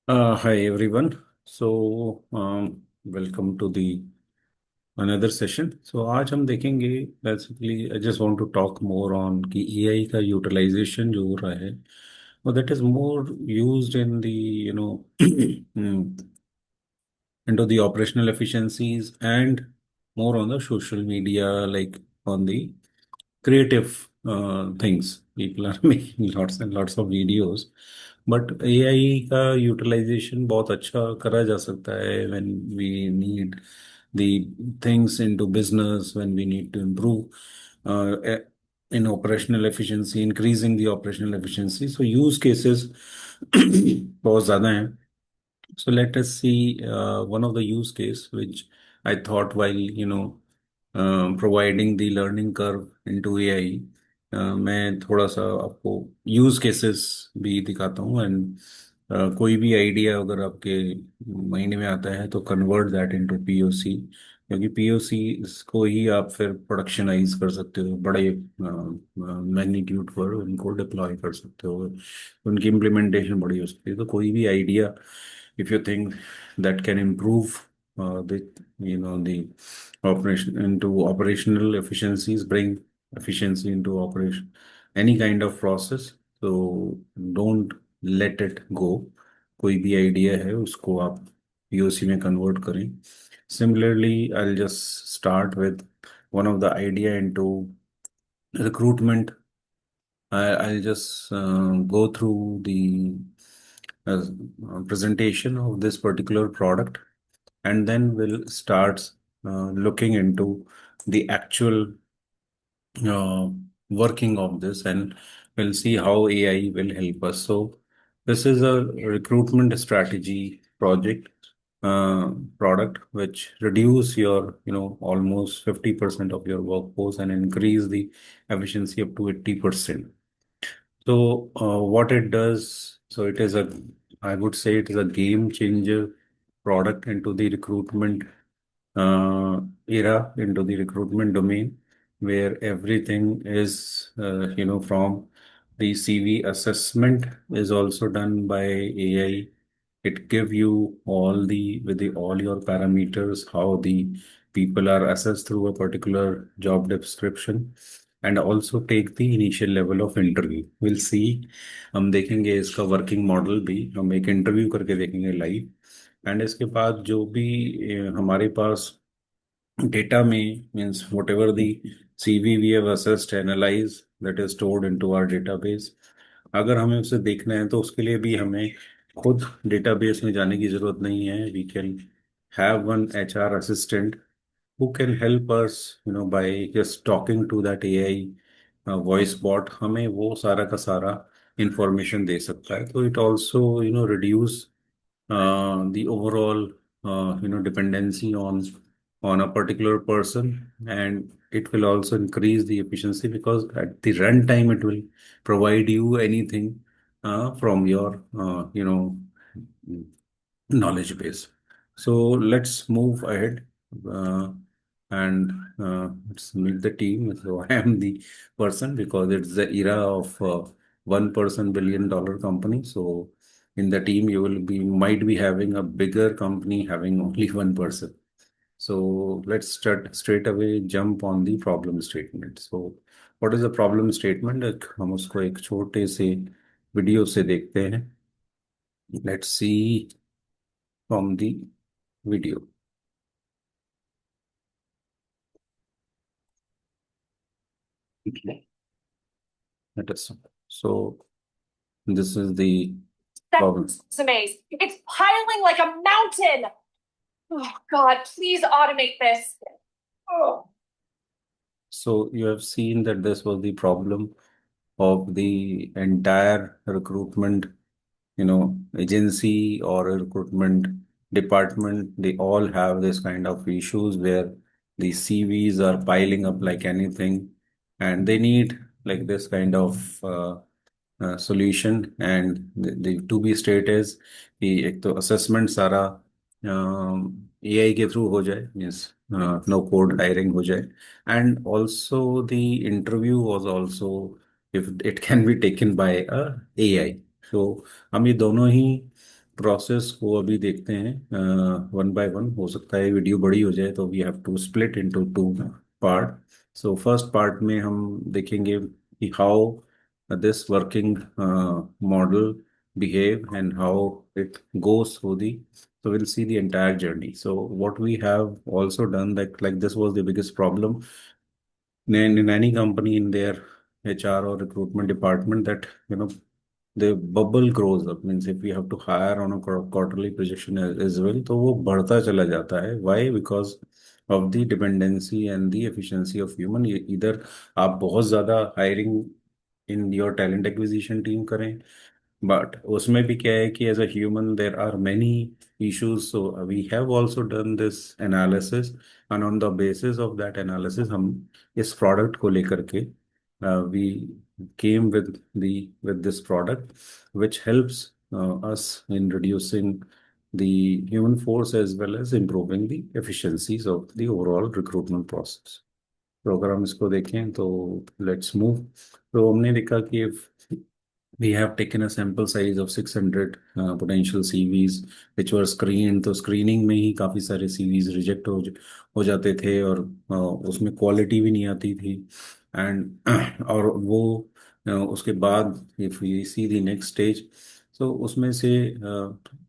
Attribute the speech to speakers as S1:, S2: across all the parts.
S1: Hi everyone. Welcome to the another session. आज हम देखेंगे basically I just want to talk more on कि AI का utilization जो हो रहा है that is more used in the into the operational efficiencies and more on the social media, like on the creative things. People are making lots and lots of videos, but AI का utilization बहुत अच्छा करा जा सकता है when we need the things into business, when we need to improve in operational efficiency, increasing the operational efficiency. So use cases बहुत ज़्यादा हैं. So let us see one of the use case which I thought while providing the learning curve into AI. मैं थोड़ा सा आपको use cases भी दिखाता हूँ एंड कोई भी आइडिया अगर आपके महीने में आता है तो कन्वर्ट दैट इनटू पीओसी, क्योंकि पीओसी को ही आप फिर प्रोडक्शनाइज कर सकते हो, बड़े मैग्नीट्यूड पर उनको डिप्लॉय कर सकते हो, उनकी इम्प्लीमेंटेशन बड़ी हो सकती है. तो कोई भी idea if you think that can improve the operation into operational efficiencies, bring efficiency into operation any kind of process, so don't let it go. कोई भी आइडिया है उसको आप पीओसी में कन्वर्ट करें. Similarly, I'll just start with one of the idea into recruitment. I'll just go through the presentation of this particular product, and then we'll start looking into the actual uh, working of this, and we'll see how AI will help us. So this is a recruitment strategy project product which reduce your almost 50% of your workforce and increase the efficiency up to 80%. So what it does, so it is a, I would say it is a game changer product into the recruitment era, into the recruitment domain, where everything is, from the CV assessment is also done by AI. It give you all the with the all your parameters, how the people are assessed through a particular job description, and also take the initial level of interview. We'll see. हम देखेंगे इसका working model भी, हम एक interview करके देखेंगे live. And इसके बाद जो भी हमारे पास data में means whatever the CV we have assessed, analyzed, that is stored into our database. अगर हमें उसे देखना है तो उसके लिए भी हमें खुद डेटाबेस में जाने की जरूरत नहीं है. We can have one HR assistant who can help us by just talking to that AI voice bot. हमें वो सारा का सारा इंफॉर्मेशन दे सकता है. तो it also reduce the overall dependency on a particular person, and it will also increase the efficiency because at the runtime it will provide you anything from your knowledge base. So let's move ahead uh, and let's meet the team. So I am the person because it's the era of one person $1 billion company. So in the team you will be might be having a bigger company having only one person. So let's start straight away, jump on the problem statement. So what is the problem statement? हम उसको एक छोटे से video से देखते हैं. Let's see from the video. Let us. So this is the problem.
S2: SMBs. It's piling like a mountain. Oh God, please automate this. Oh.
S1: So you have seen that this was the problem of the entire recruitment, agency or a recruitment department. They all have this kind of issues where the CVs are piling up like anything, and they need like this kind of solution. And the to be state is कि एक तो assessment सारा AI के through हो जाए, means no code hiring हो जाए, and also the interview was also if it can be taken by a AI. सो हम ये दोनों ही प्रोसेस को अभी देखते हैं वन बाय वन। हो सकता है वीडियो बड़ी हो जाए, तो we have to split into two part. So first part में हम देखेंगे कि how this working model behave and how it goes through the, so we'll see the entire journey. So what we have also done, that like this was the biggest problem in any company in their HR or recruitment department, that the bubble grows up. Means if we have to hire on a quarterly projection as well, तो वो बढ़ता चला जाता है. Why? Because of the dependency and the efficiency of human. Either आप बहुत ज़्यादा hiring in your talent acquisition team करें, बट उसमें भी क्या है कि as a human there are many issues. So we have also done this analysis, and on the basis of that analysis हम इस product को लेकर के we came with this product which helps us in reducing the human force as well as improving the efficiencies of the overall recruitment process. तो अगर हम इसको देखें तो लेट्स मूव। तो हमने देखा कि we have taken a sample size of 600 potential CVs which were screened. तो स्क्रीनिंग में ही काफ़ी सारे CVs रिजेक्ट हो जाते थे, और उसमें क्वालिटी भी नहीं आती थी। एंड और वो उसके बाद if we see the next stage, तो उसमें से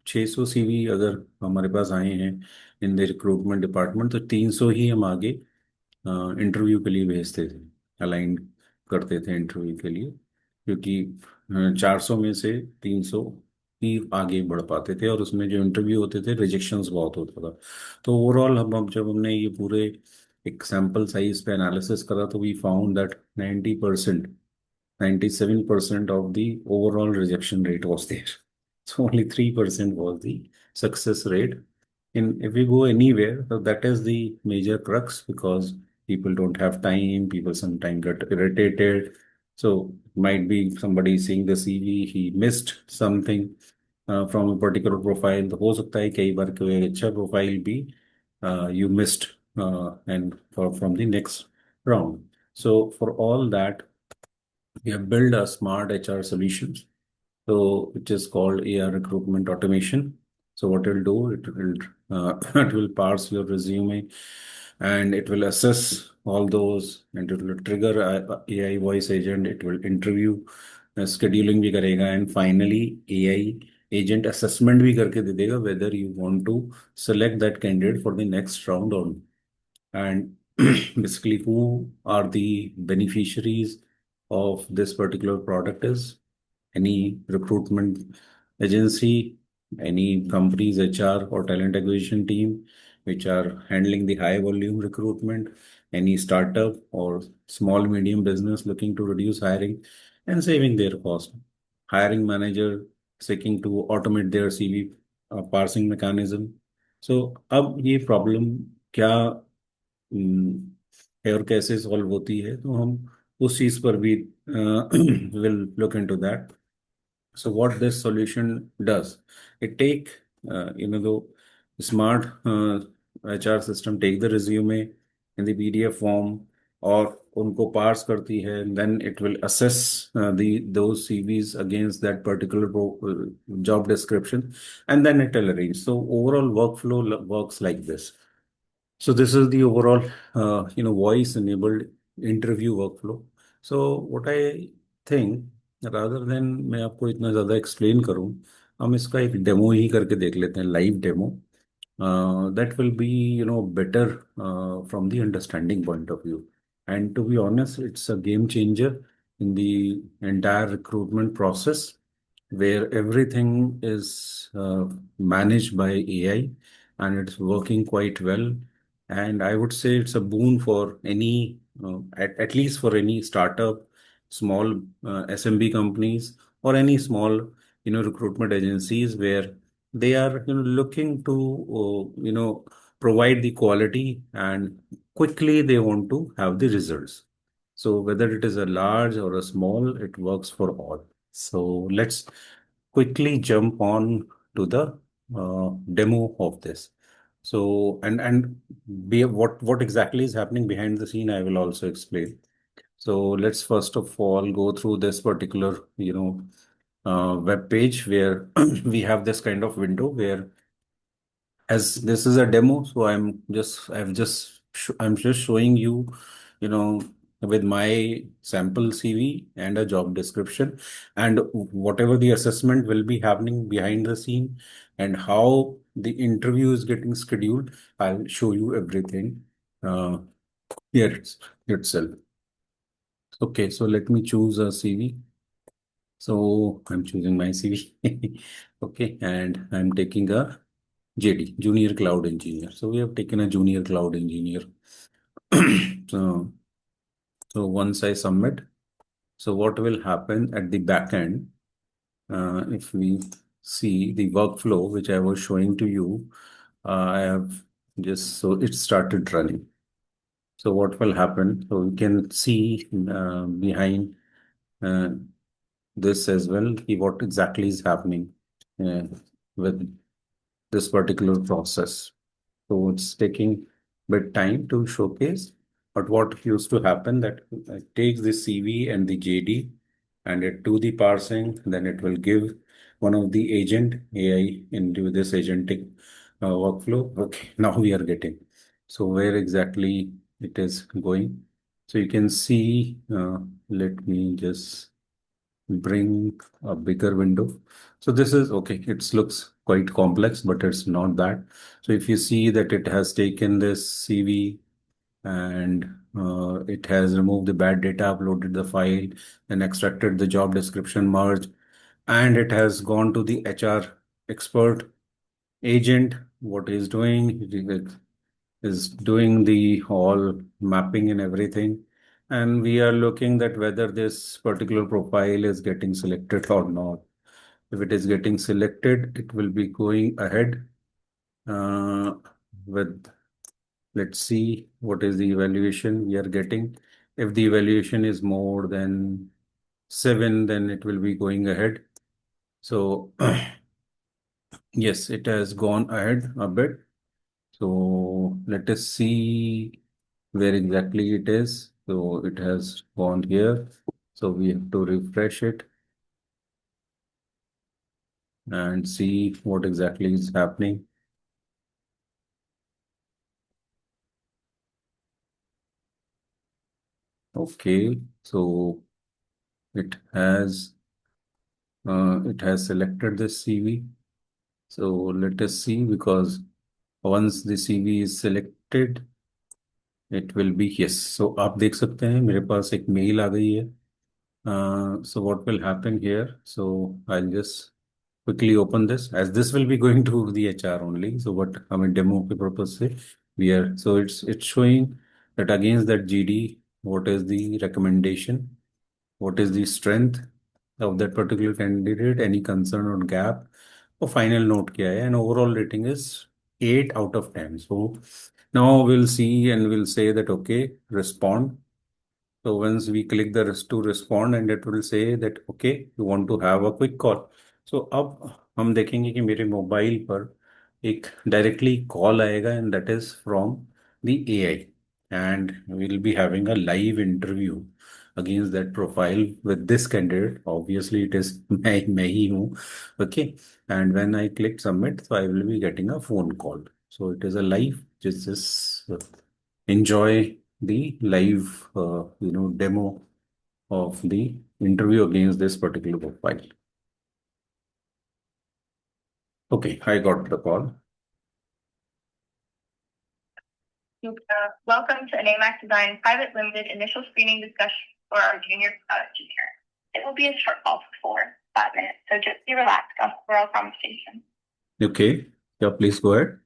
S1: 600 CV अगर हमारे पास आए हैं इन द रिक्रूटमेंट डिपार्टमेंट, तो 300 ही हम आगे इंटरव्यू के लिए भेजते थे, अलाइन करते थे इंटरव्यू के लिए, क्योंकि 400 में से 300 ही आगे बढ़ पाते थे, और उसमें जो इंटरव्यू होते थे रिजेक्शंस बहुत होता था। तो ओवरऑल हम जब हमने ये पूरे एक सैंपल साइज पे एनालिसिस करा, तो we found that 90%, 97% of the overall rejection rate was there. So only 3% was the success rate. And if we go anywhere, so that is the major crux, because people don't have time, people sometimes get irritated. So might be somebody seeing the CV, he missed something from a particular profile. तो हो सकता है कई बार कोई अच्छा profile भी you missed and from the next round. So for all that, we have built a smart HR solutions. So it is called AR recruitment automation. So what it will do, it will it will parse your resume, and it will assess all those, and it will trigger AI voice agent. It will interview, scheduling भी करेगा, and finally AI agent assessment भी करके दे देगा whether you want to select that candidate for the next round or not. And basically who are the beneficiaries of this particular product is any recruitment agency, any company's HR or talent acquisition team which are handling the high volume recruitment, any startup or small medium business looking to reduce hiring and saving their cost, hiring manager seeking to automate their CV parsing mechanism. So अब ये problem क्या है और कैसे solve होती है, तो हम उस चीज पर भी will look into that. So what this solution does, it take the smart HR system take the resume in the PDF form और उनको पार्स करती है, then it will assess the those CVs against that particular job description, and then it will arrange. So overall workflow works like this. So this is the overall, voice-enabled interview workflow. So what I think, rather than मैं आपको इतना ज़्यादा explain करूं, हम इसका एक demo ही करके देख लेते हैं, live demo. That will be, better from the understanding point of view. And to be honest, it's a game changer in the entire recruitment process, where everything is managed by AI, and it's working quite well. And I would say it's a boon for any, at least for any startup, small SMB companies, or any small, recruitment agencies where they are, looking to, provide the quality, and quickly they want to have the results. So whether it is a large or a small, it works for all. So let's quickly jump on to the demo of this. So what exactly is happening behind the scene, I will also explain. So let's first of all go through this particular, web page where we have this kind of window where, as this is a demo, so I'm just showing you, you know, with my sample CV and a job description, and whatever the assessment will be happening behind the scene and how the interview is getting scheduled. I'll show you everything uh, here itself. Okay, so let me choose a CV. So I'm choosing my CV. Okay, and I'm taking a JD, Junior Cloud Engineer. So we have taken a Junior Cloud Engineer. So, so once I submit, so what will happen at the back end, if we see the workflow, which I was showing to you, I have just, so it started running. So what will happen? So we can see behind uh, this as well, what exactly is happening uh, with this particular process. So it's taking bit time to showcase. But what used to happen that it takes the CV and the JD and it do the parsing, then it will give one of the agent AI into this agentic workflow. Okay, now we are getting. So where exactly it is going. So you can see, let me just bring a bigger window. So this is okay. It looks quite complex, but it's not that. So if you see that it has taken this CV and it has removed the bad data, uploaded the file, and extracted the job description merge, and it has gone to the HR expert agent. What he's doing is doing the whole mapping and everything. And we are looking that whether this particular profile is getting selected or not. If it is getting selected, it will be going ahead uh, with, let's see what is the evaluation we are getting. If the evaluation is more than 7, then it will be going ahead. So yes, it has gone ahead a bit. So let us see where exactly it is. So it has gone here. So we have to refresh it and see what exactly is happening. Okay, so it has selected this CV. So let us see, because once the CV is selected, it will be yes. So आप देख सकते हैं मेरे पास एक mail आ गई है. So what will happen here? So I'll just quickly open this, as this will be going to the HR only. So what I mean demo के purpose से we are, so it's showing that against that GD, what is the recommendation, what is the strength of that particular candidate, any concern or gap, और final note क्या है, and overall rating is 8 out of 10. So now we'll see and we'll say that okay, respond. So once we click the to respond, and it will say that okay, you want to have a quick call. So अब हम देखेंगे कि मेरे mobile पर एक directly call आएगा, and that is from the AI, and we'll be having a live interview against that profile with this candidate. Obviously it is मैं ही हूँ. Okay, and when I click submit, so I will be getting a phone call. So it is a live, just enjoy the live demo of the interview against this particular profile. Okay, I got the call.
S2: Welcome to AMAC Design Private Limited initial screening discussion for our junior cloud engineer. It will be a short call for 4 5 minutes, so just be relaxed on the overall conversation.
S1: Okay, yeah, please go ahead.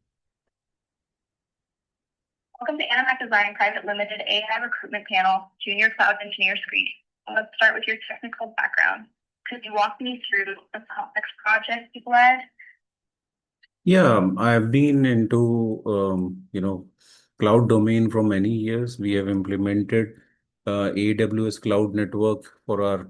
S2: Welcome to AMAC Design Private Limited AI Recruitment Panel Junior Cloud Engineer Screening. Let's start with your technical background. Could you walk me through the complex project you've led?
S1: Yeah, I've been into cloud domain for many years. We have implemented AWS cloud network for our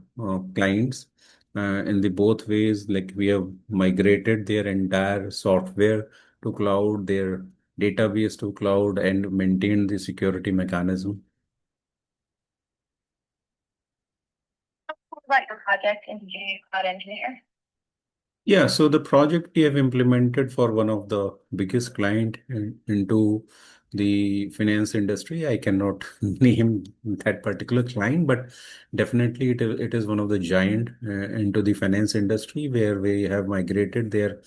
S1: clients in the both ways. Like we have migrated their entire software to cloud, their database to cloud, and maintained the security mechanism.
S2: About your project project into junior cloud engineer?
S1: Yeah, so the project we have implemented for one of the biggest client into the finance industry. I cannot name that particular client, but definitely it is one of the giant into the finance industry where we have migrated their,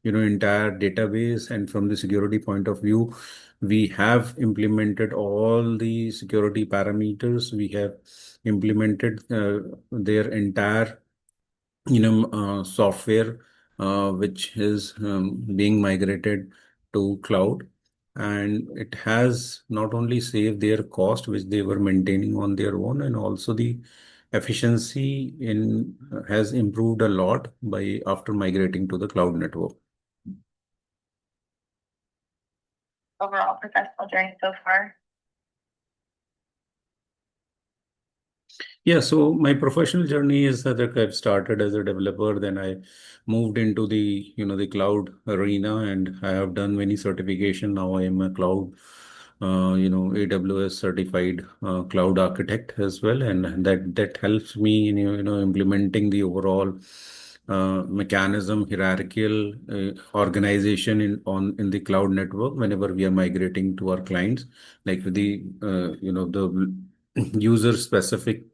S1: entire database. And from the security point of view, we have implemented all the security parameters. We have implemented their entire software which is being migrated to cloud, and it has not only saved their cost which they were maintaining on their own, and also the efficiency in has improved a lot by after migrating to the cloud network.
S2: Overall professional journey so far?
S1: Yeah, so my professional journey is that I've started as a developer, then I moved into the, the cloud arena, and I have done many certification. Now I am a cloud, AWS certified cloud architect as well, and that helps me in, implementing the overall mechanism, hierarchical organization in the cloud network whenever we are migrating to our clients, like with the, the user specific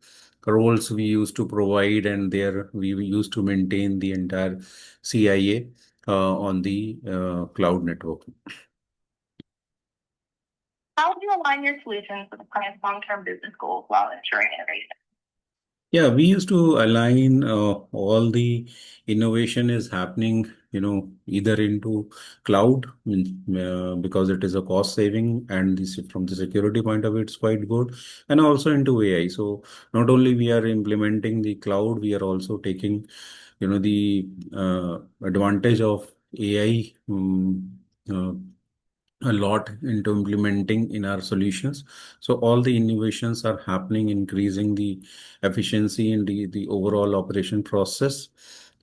S1: roles we used to provide, and there we used to maintain the entire CIA on the cloud network.
S2: How do you align your solutions with the client's long-term business goals while ensuring innovation?
S1: Yeah, we used to align all the innovation is happening, either into cloud, because it is a cost saving, and this from the security point of view, it's quite good, and also into AI. So not only we are implementing the cloud, we are also taking, the advantage of AI. A lot into implementing in our solutions. So all the innovations are happening, increasing the efficiency in the overall operation process,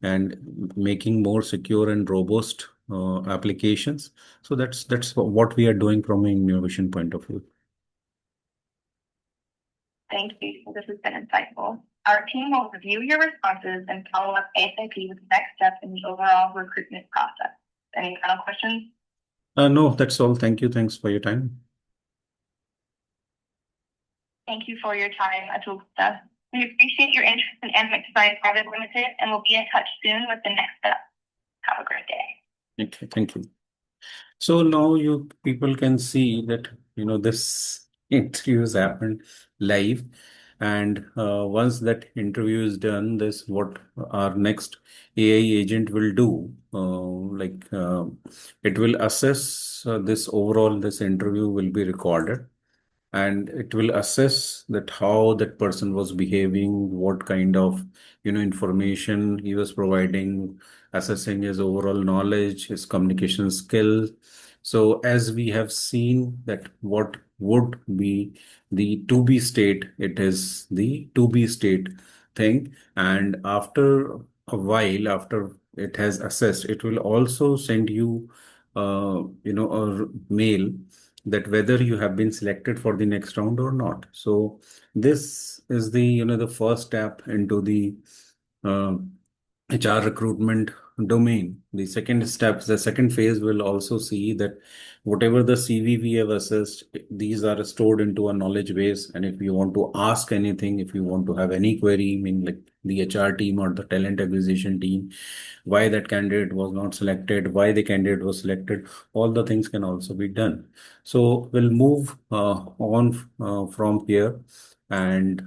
S1: and making more secure and robust applications. So that's what we are doing from an innovation point of view.
S2: Thank you. This has been insightful. Our team will review your responses and follow up ASAP with the next step in the overall recruitment process. Any final questions?
S1: No, that's all. Thank you. Thanks for your time.
S2: Thank you for your time, Atulta. We appreciate your interest in Annex Design Private Limited, and we'll be in touch soon with the next step. Have a great day.
S1: Okay, thank you. So now you people can see that this interview has happened live, and once that interview is done, this what our next AI agent will do. It will assess this interview will be recorded, and it will assess that how that person was behaving, what kind of information he was providing, assessing his overall knowledge, his communication skills. So as we have seen that what would be the to be state, it is the to be state thing, and after a while, after it has assessed, it will also send you a mail that whether you have been selected for the next round or not. So this is the the first step into the uh, HR recruitment domain. The second step, the second phase will also see that whatever the CV we have assessed, these are stored into a knowledge base. And if you want to ask anything, if you want to have any query, I mean like the HR team or the talent acquisition team, why that candidate was not selected, why the candidate was selected, all the things can also be done. So we'll move on from here. And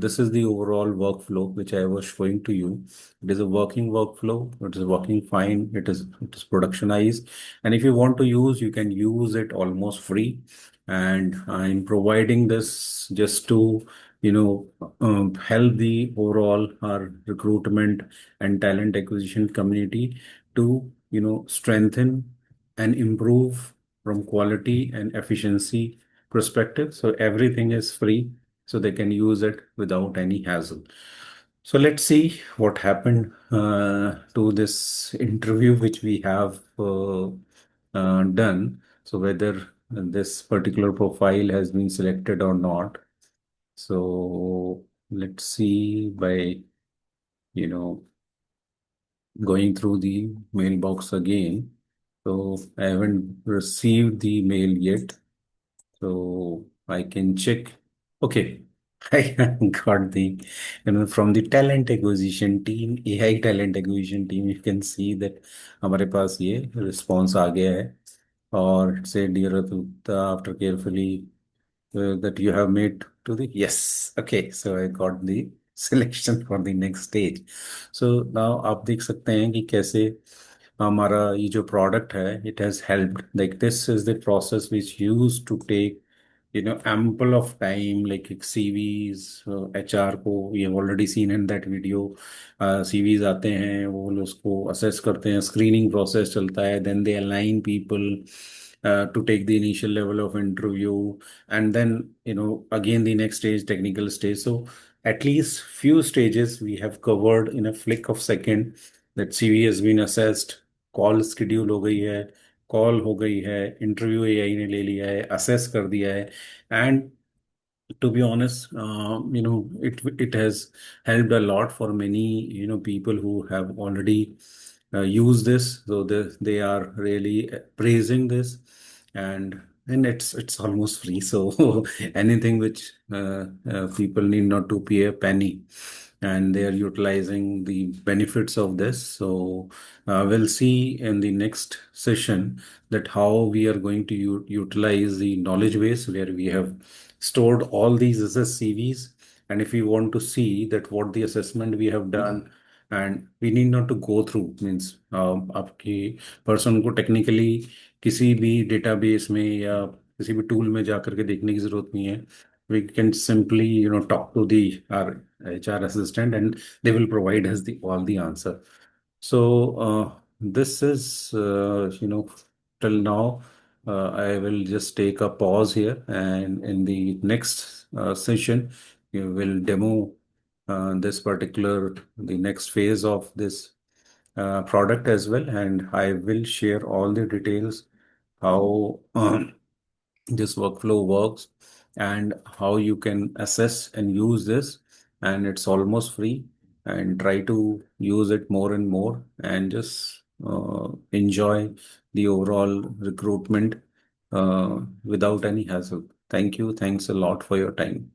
S1: this is the overall workflow which I was showing to you. It is a working workflow. It is working fine. It is productionized. And if you want to use, you can use it almost free. And I'm providing this just to, help the overall our recruitment and talent acquisition community to, strengthen and improve from quality and efficiency perspective. So everything is free, so they can use it without any hassle. So let's see what happened to this interview which we have done. So whether this particular profile has been selected or not. So let's see by going through the mailbox again. So I haven't received the mail yet. So I can check. Okay. I got the, from the talent acquisition team, AI talent acquisition team, you can see that हमारे पास ये response आ गया है. Or say, dear Atutta, after carefully that you have made to the yes. Okay, so I got the selection for the next stage. So now आप देख सकते हैं कि कैसे हमारा ये जो product है, it has helped. Like this is the process which used to take ample of time, like CVs, HR को, we have already seen in that video. CVs आते हैं, वो लोग उसको assess करते हैं, screening process चलता है, then they align people to take the initial level of interview, and then again the next stage, technical stage. So at least few stages we have covered in a flick of second. That CV has been assessed, call schedule हो गई है, call हो गई है, interview AI ने ले लिया है, असेस कर दिया है. And to be honest, it has helped a lot for many people who have already used this. So they are really praising this, and it's almost free. So anything which people need not to pay a penny, and they are utilizing the benefits of this. So we'll see in the next session that how we are going to utilize the knowledge base where we have stored all these SSCVs. And if we want to see that what the assessment we have done, and we need not to go through, means आपकी person को technically किसी भी database में या किसी भी tool में जा करके देखने की जरूरत नहीं है. We can simply talk to the our HR assistant, and they will provide us the all the answer. So this is till now. I will just take a pause here, and in the next session, we will demo this particular the next phase of this product as well, and I will share all the details how this workflow works and how you can assess and use this. And it's almost free, and try to use it more and more, and just enjoy the overall recruitment without any hassle. Thank you. Thanks a lot for your time.